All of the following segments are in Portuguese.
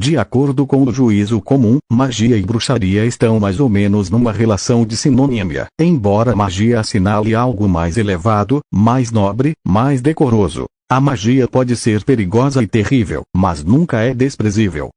De acordo com o juízo comum, magia e bruxaria estão mais ou menos numa relação de sinonímia, embora magia assinale algo mais elevado, mais nobre, mais decoroso. A magia pode ser perigosa e terrível, mas nunca é desprezível.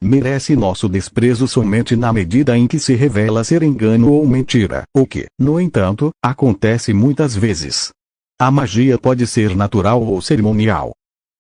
Merece nosso desprezo somente na medida em que se revela ser engano ou mentira, o que, no entanto, acontece muitas vezes. A magia pode ser natural ou cerimonial.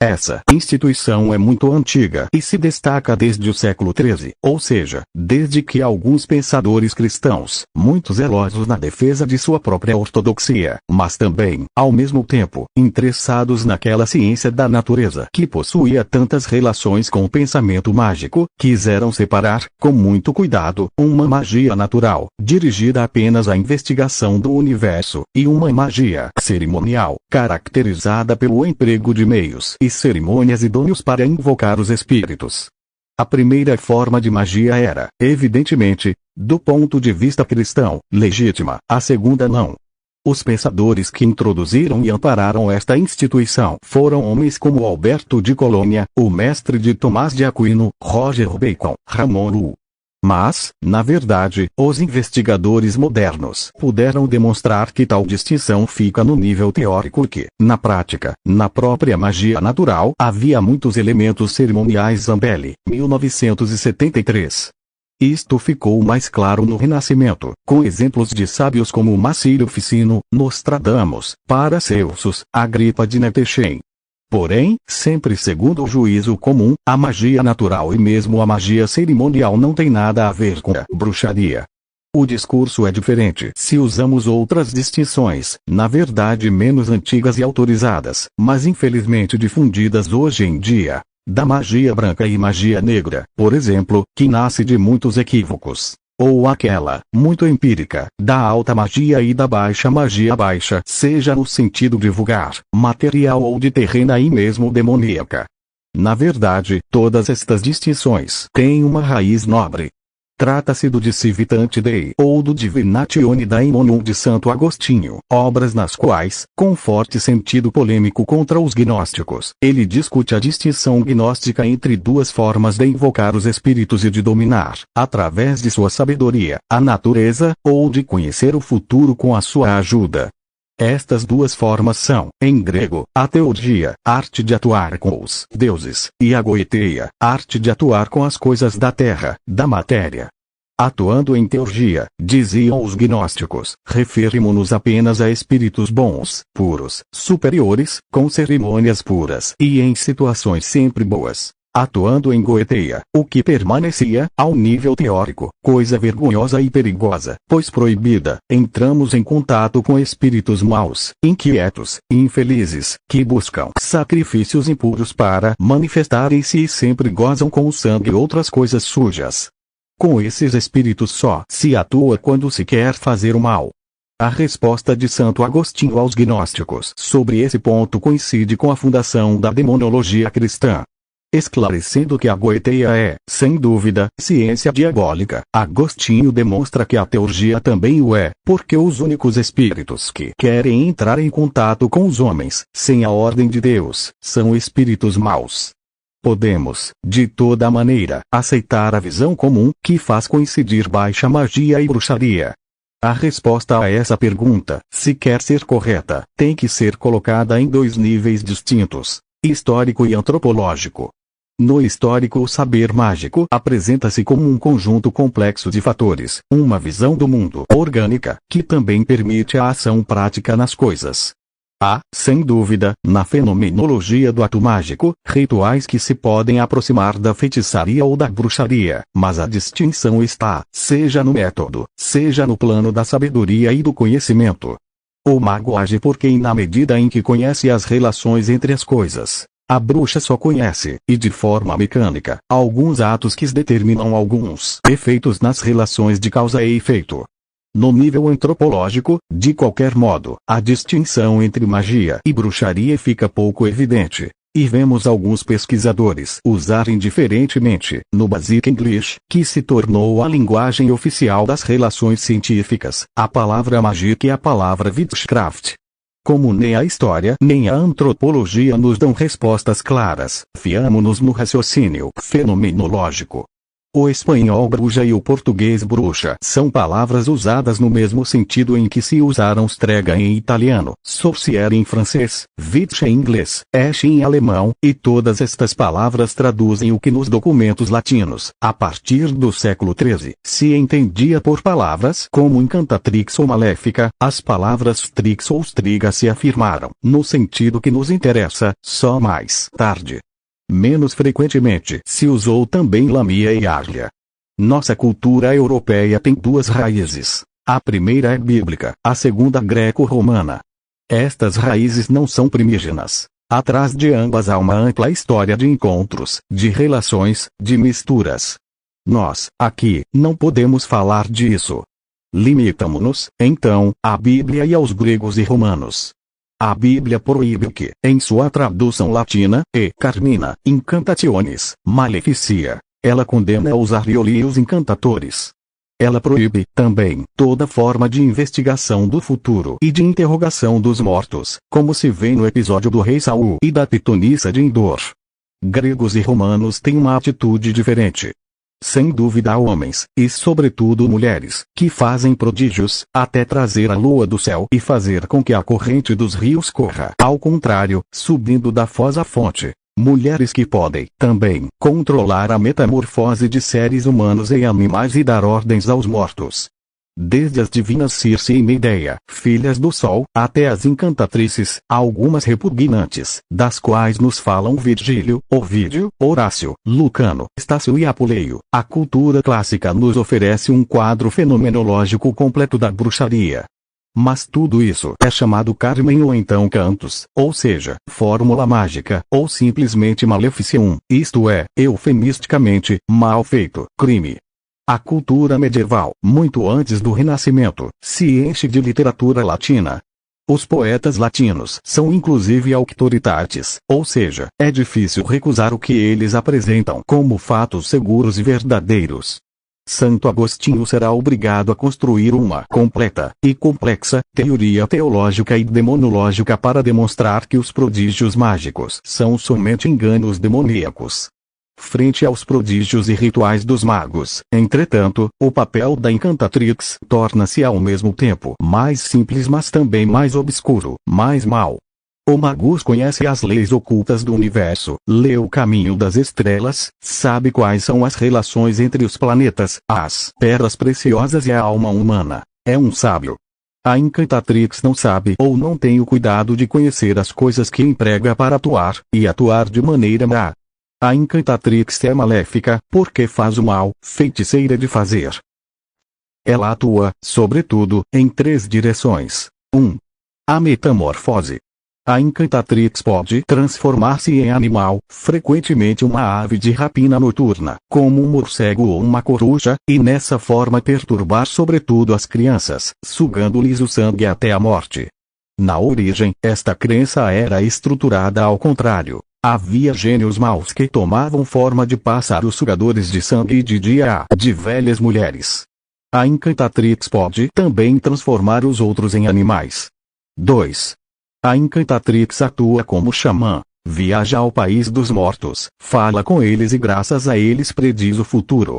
Essa instituição é muito antiga e se destaca desde o século XIII, ou seja, desde que alguns pensadores cristãos, muito zelosos na defesa de sua própria ortodoxia, mas também, ao mesmo tempo, interessados naquela ciência da natureza que possuía tantas relações com o pensamento mágico, quiseram separar, com muito cuidado, uma magia natural, dirigida apenas à investigação do universo, e uma magia cerimonial, caracterizada pelo emprego de meios e cerimônias idôneos para invocar os espíritos. A primeira forma de magia era, evidentemente, do ponto de vista cristão, legítima, a segunda não. Os pensadores que introduziram e ampararam esta instituição foram homens como Alberto de Colônia, o mestre de Tomás de Aquino, Roger Bacon, Ramon Llull. Mas, na verdade, os investigadores modernos puderam demonstrar que tal distinção fica no nível teórico e que, na prática, na própria magia natural, havia muitos elementos cerimoniais. Zambelli, 1973. Isto ficou mais claro no Renascimento, com exemplos de sábios como Marcílio Ficino, Nostradamus, Paracelsus, Agripa de Netechem. Porém, sempre segundo o juízo comum, a magia natural e mesmo a magia cerimonial não tem nada a ver com a bruxaria. O discurso é diferente se usamos outras distinções, na verdade menos antigas e autorizadas, mas infelizmente difundidas hoje em dia, da magia branca e magia negra, por exemplo, que nasce de muitos equívocos. Ou aquela, muito empírica, da alta magia e da baixa magia baixa, seja no sentido de vulgar, material ou de terrena e mesmo demoníaca. Na verdade, todas estas distinções têm uma raiz nobre. Trata-se do De Civitate Dei ou do Divinatione Daemonum de Santo Agostinho, obras nas quais, com forte sentido polêmico contra os gnósticos, ele discute a distinção gnóstica entre duas formas de invocar os espíritos e de dominar, através de sua sabedoria, a natureza, ou de conhecer o futuro com a sua ajuda. Estas duas formas são, em grego, a teurgia, arte de atuar com os deuses, e a goeteia, arte de atuar com as coisas da terra, da matéria. Atuando em teurgia, diziam os gnósticos, referimos-nos apenas a espíritos bons, puros, superiores, com cerimônias puras e em situações sempre boas. Atuando em goeteia, o que permanecia, ao nível teórico, coisa vergonhosa e perigosa, pois proibida, entramos em contato com espíritos maus, inquietos, infelizes, que buscam sacrifícios impuros para manifestarem-se e sempre gozam com o sangue e outras coisas sujas. Com esses espíritos só se atua quando se quer fazer o mal. A resposta de Santo Agostinho aos gnósticos sobre esse ponto coincide com a fundação da demonologia cristã. Esclarecendo que a goeteia é, sem dúvida, ciência diabólica, Agostinho demonstra que a teurgia também o é, porque os únicos espíritos que querem entrar em contato com os homens, sem a ordem de Deus, são espíritos maus. Podemos, de toda maneira, aceitar a visão comum, que faz coincidir baixa magia e bruxaria. A resposta a essa pergunta, se quer ser correta, tem que ser colocada em dois níveis distintos: histórico e antropológico. No histórico, o saber mágico apresenta-se como um conjunto complexo de fatores, uma visão do mundo orgânica, que também permite a ação prática nas coisas. Há, sem dúvida, na fenomenologia do ato mágico, rituais que se podem aproximar da feitiçaria ou da bruxaria, mas a distinção está, seja no método, seja no plano da sabedoria e do conhecimento. O mago age porque, na medida em que conhece as relações entre as coisas, a bruxa só conhece, e de forma mecânica, alguns atos que determinam alguns efeitos nas relações de causa e efeito. No nível antropológico, de qualquer modo, a distinção entre magia e bruxaria fica pouco evidente, e vemos alguns pesquisadores usarem diferentemente, no Basic English, que se tornou a linguagem oficial das relações científicas, a palavra magia e a palavra witchcraft. Como nem a história nem a antropologia nos dão respostas claras, fiamo-nos no raciocínio fenomenológico. O espanhol bruxa e o português bruxa são palavras usadas no mesmo sentido em que se usaram strega em italiano, sorcière em francês, witch em inglês, esche em alemão, e todas estas palavras traduzem o que nos documentos latinos, a partir do século XIII, se entendia por palavras como encantatrix ou maléfica. As palavras trix ou striga se afirmaram, no sentido que nos interessa, só mais tarde. Menos frequentemente se usou também lamia e arlia. Nossa cultura europeia tem duas raízes. A primeira é bíblica, a segunda greco-romana. Estas raízes não são primígenas. Atrás de ambas há uma ampla história de encontros, de relações, de misturas. Nós, aqui, não podemos falar disso. Limitamo-nos, então, à Bíblia e aos gregos e romanos. A Bíblia proíbe que, em sua tradução latina, carmina, incantationes, maleficia, ela condena os arrioli e os encantadores. Ela proíbe, também, toda forma de investigação do futuro e de interrogação dos mortos, como se vê no episódio do rei Saul e da pitonisa de Endor. Gregos e romanos têm uma atitude diferente. Sem dúvida há homens, e sobretudo mulheres, que fazem prodígios, até trazer a lua do céu e fazer com que a corrente dos rios corra ao contrário, subindo da foz à fonte. Mulheres que podem, também, controlar a metamorfose de seres humanos em animais e dar ordens aos mortos. Desde as divinas Circe e Medeia, filhas do sol, até as encantatrices, algumas repugnantes, das quais nos falam Virgílio, Ovídio, Horácio, Lucano, Estácio e Apuleio, a cultura clássica nos oferece um quadro fenomenológico completo da bruxaria. Mas tudo isso é chamado Carmen ou então cantos, ou seja, fórmula mágica, ou simplesmente maleficium, isto é, eufemisticamente, mal feito, crime. A cultura medieval, muito antes do Renascimento, se enche de literatura latina. Os poetas latinos são inclusive auctoritartes, ou seja, é difícil recusar o que eles apresentam como fatos seguros e verdadeiros. Santo Agostinho será obrigado a construir uma completa e complexa teoria teológica e demonológica para demonstrar que os prodígios mágicos são somente enganos demoníacos. Frente aos prodígios e rituais dos magos, entretanto, o papel da encantatrix torna-se ao mesmo tempo mais simples mas também mais obscuro, mais mau. O magus conhece as leis ocultas do universo, lê o caminho das estrelas, sabe quais são as relações entre os planetas, as pedras preciosas e a alma humana. É um sábio. A encantatrix não sabe ou não tem o cuidado de conhecer as coisas que emprega para atuar, e atuar de maneira má. A encantatrix é maléfica, porque faz o mal, feiticeira de fazer. Ela atua, sobretudo, em três direções. 1. A metamorfose. A encantatrix pode transformar-se em animal, frequentemente uma ave de rapina noturna, como um morcego ou uma coruja, e nessa forma perturbar sobretudo as crianças, sugando-lhes o sangue até a morte. Na origem, esta crença era estruturada ao contrário. Havia gênios maus que tomavam forma de pássaros sugadores de sangue e de dia de velhas mulheres. A encantatrix pode também transformar os outros em animais. 2. A encantatrix atua como xamã, viaja ao país dos mortos, fala com eles e graças a eles prediz o futuro.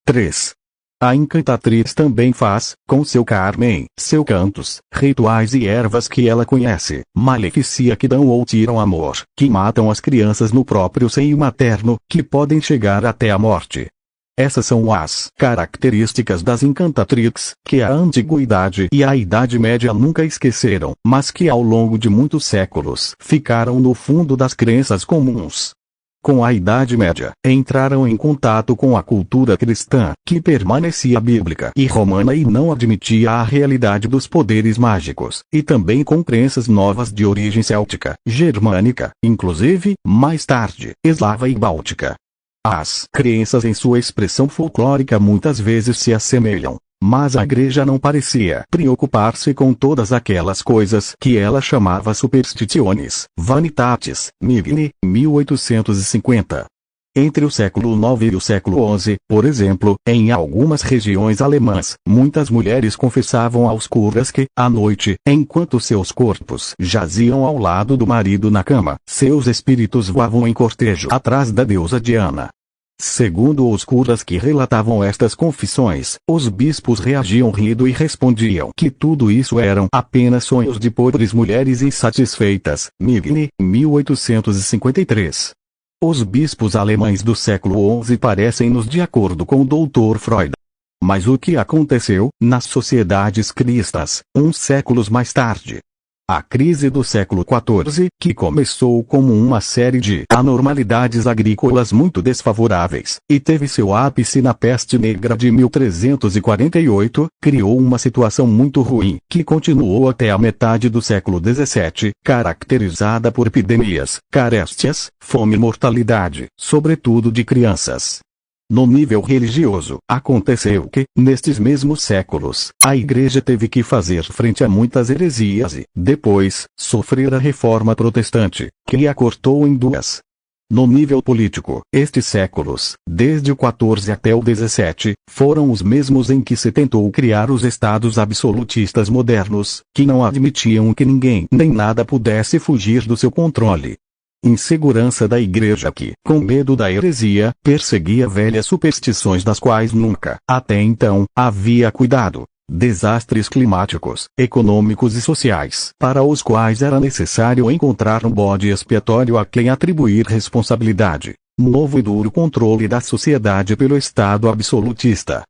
3. A encantatrix também faz, com seu Carmen, seu cantos, rituais e ervas que ela conhece, maleficia que dão ou tiram amor, que matam as crianças no próprio seio materno, que podem chegar até a morte. Essas são as características das encantatrix, que a antiguidade e a Idade Média nunca esqueceram, mas que ao longo de muitos séculos ficaram no fundo das crenças comuns. Com a Idade Média, entraram em contato com a cultura cristã, que permanecia bíblica e romana e não admitia a realidade dos poderes mágicos, e também com crenças novas de origem céltica, germânica, inclusive, mais tarde, eslava e báltica. As crenças em sua expressão folclórica muitas vezes se assemelham, mas a Igreja não parecia preocupar-se com todas aquelas coisas que ela chamava superstitiones, vanitatis, mivini, 1850. Entre o século IX e o século XI, por exemplo, em algumas regiões alemãs, muitas mulheres confessavam aos curas que, à noite, enquanto seus corpos jaziam ao lado do marido na cama, seus espíritos voavam em cortejo atrás da deusa Diana. Segundo os curas que relatavam estas confissões, os bispos reagiam rindo e respondiam que tudo isso eram apenas sonhos de pobres mulheres insatisfeitas. Migne, 1853. Os bispos alemães do século XI parecem-nos de acordo com o Dr. Freud. Mas o que aconteceu nas sociedades cristãs, uns séculos mais tarde? A crise do século XIV, que começou como uma série de anormalidades agrícolas muito desfavoráveis, e teve seu ápice na peste negra de 1348, criou uma situação muito ruim, que continuou até a metade do século XVII, caracterizada por epidemias, carestías, fome e mortalidade, sobretudo de crianças. No nível religioso, aconteceu que, nestes mesmos séculos, a Igreja teve que fazer frente a muitas heresias e, depois, sofrer a Reforma Protestante, que a cortou em duas. No nível político, estes séculos, desde o XIV até o XVII, foram os mesmos em que se tentou criar os estados absolutistas modernos, que não admitiam que ninguém nem nada pudesse fugir do seu controle. Insegurança da Igreja que, com medo da heresia, perseguia velhas superstições das quais nunca, até então, havia cuidado. Desastres climáticos, econômicos e sociais, para os quais era necessário encontrar um bode expiatório a quem atribuir responsabilidade. Novo e duro controle da sociedade pelo Estado absolutista.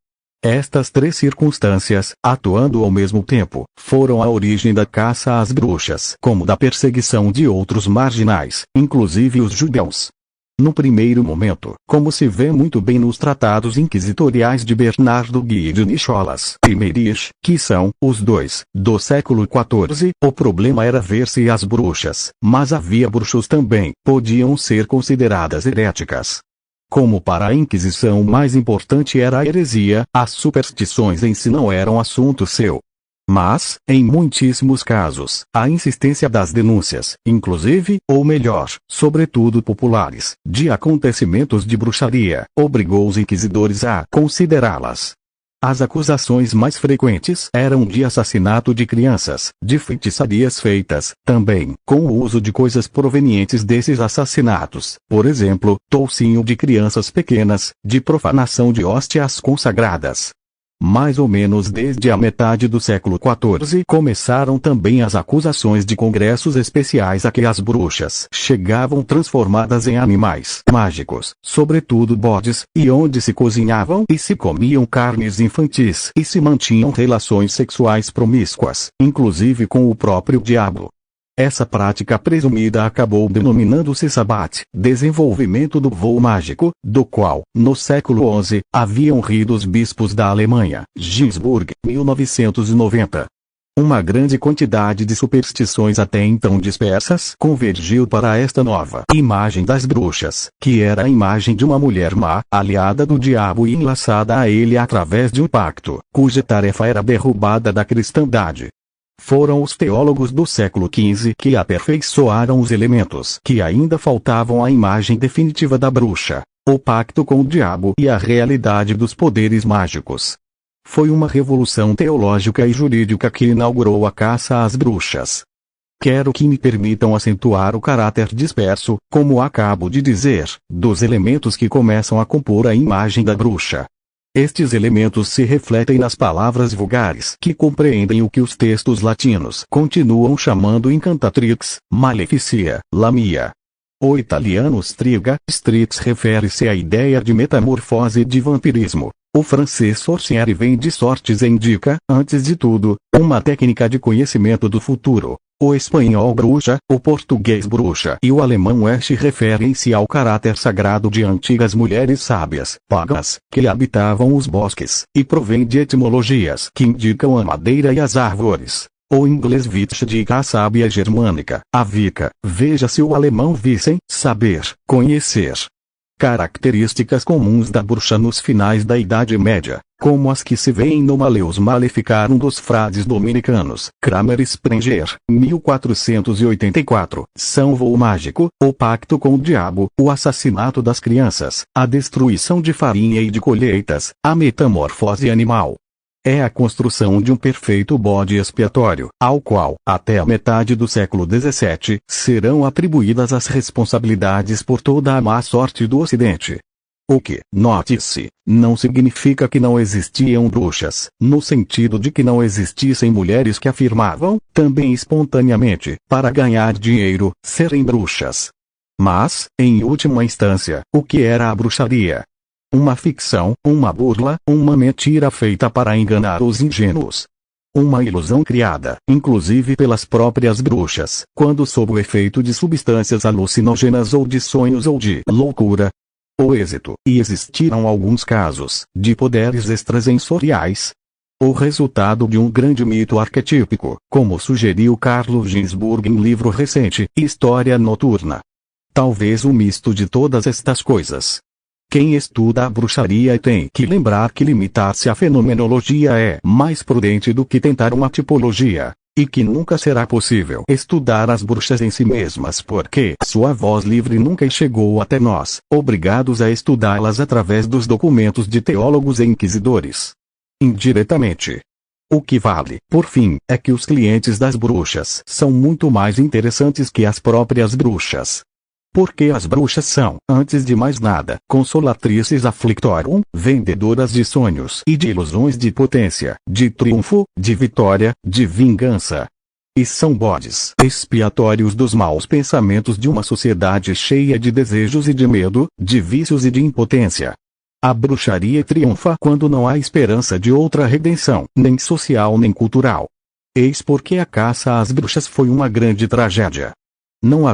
Estas três circunstâncias, atuando ao mesmo tempo, foram a origem da caça às bruxas, como da perseguição de outros marginais, inclusive os judeus. No primeiro momento, como se vê muito bem nos tratados inquisitoriais de Bernardo Guy de Nicholas e Merich, que são, os dois, do século XIV, o problema era ver se as bruxas, mas havia bruxos também, podiam ser consideradas heréticas. Como para a Inquisição o mais importante era a heresia, as superstições em si não eram assunto seu. Mas, em muitíssimos casos, a insistência das denúncias, inclusive, ou melhor, sobretudo populares, de acontecimentos de bruxaria, obrigou os inquisidores a considerá-las. As acusações mais frequentes eram de assassinato de crianças, de feitiçarias feitas, também, com o uso de coisas provenientes desses assassinatos, por exemplo, toucinho de crianças pequenas, de profanação de hóstias consagradas. Mais ou menos desde a metade do século XIV começaram também as acusações de congressos especiais a que as bruxas chegavam transformadas em animais mágicos, sobretudo bodes, e onde se cozinhavam e se comiam carnes infantis e se mantinham relações sexuais promíscuas, inclusive com o próprio diabo. Essa prática presumida acabou denominando-se sabbat, desenvolvimento do voo mágico, do qual, no século XI, haviam rido os bispos da Alemanha, Ginsburg, 1990. Uma grande quantidade de superstições até então dispersas convergiu para esta nova imagem das bruxas, que era a imagem de uma mulher má, aliada do diabo e enlaçada a ele através de um pacto, cuja tarefa era a derrubada da cristandade. Foram os teólogos do século XV que aperfeiçoaram os elementos que ainda faltavam à imagem definitiva da bruxa, o pacto com o diabo e a realidade dos poderes mágicos. Foi uma revolução teológica e jurídica que inaugurou a caça às bruxas. Quero que me permitam acentuar o caráter disperso, como acabo de dizer, dos elementos que começam a compor a imagem da bruxa. Estes elementos se refletem nas palavras vulgares que compreendem o que os textos latinos continuam chamando incantatrix, maleficia, lamia. O italiano striga, strix refere-se à ideia de metamorfose e de vampirismo. O francês sorcière vem de sortes e indica, antes de tudo, uma técnica de conhecimento do futuro. O espanhol bruxa, o português bruxa e o alemão Esche referem-se ao caráter sagrado de antigas mulheres sábias, pagas, que habitavam os bosques, e provém de etimologias que indicam a madeira e as árvores. O inglês Witch indica a sábia germânica, a Wicca, veja-se o alemão Wissen, saber, conhecer. Características comuns da bruxa nos finais da Idade Média, como as que se veem no Malleus Maleficarum dos frades dominicanos. Kramer Sprenger, 1484. São Voo mágico, o pacto com o diabo, o assassinato das crianças, a destruição de farinha e de colheitas, a metamorfose animal. É a construção de um perfeito bode expiatório, ao qual, até a metade do século XVII, serão atribuídas as responsabilidades por toda a má sorte do Ocidente. O que, note-se, não significa que não existiam bruxas, no sentido de que não existissem mulheres que afirmavam, também espontaneamente, para ganhar dinheiro, serem bruxas. Mas, em última instância, o que era a bruxaria? Uma ficção, uma burla, uma mentira feita para enganar os ingênuos. Uma ilusão criada, inclusive pelas próprias bruxas, quando sob o efeito de substâncias alucinógenas ou de sonhos ou de loucura. O êxito, e existiram alguns casos, de poderes extrasensoriais. O resultado de um grande mito arquetípico, como sugeriu Carlo Ginzburg em livro recente, História Noturna. Talvez um misto de todas estas coisas. Quem estuda a bruxaria tem que lembrar que limitar-se à fenomenologia é mais prudente do que tentar uma tipologia, e que nunca será possível estudar as bruxas em si mesmas porque sua voz livre nunca chegou até nós, obrigados a estudá-las através dos documentos de teólogos e inquisidores. Indiretamente. O que vale, por fim, é que os clientes das bruxas são muito mais interessantes que as próprias bruxas. Porque as bruxas são, antes de mais nada, consolatrices afflictorum, vendedoras de sonhos e de ilusões de potência, de triunfo, de vitória, de vingança. E são bodes expiatórios dos maus pensamentos de uma sociedade cheia de desejos e de medo, de vícios e de impotência. A bruxaria triunfa quando não há esperança de outra redenção, nem social nem cultural. Eis porque a caça às bruxas foi uma grande tragédia. Não há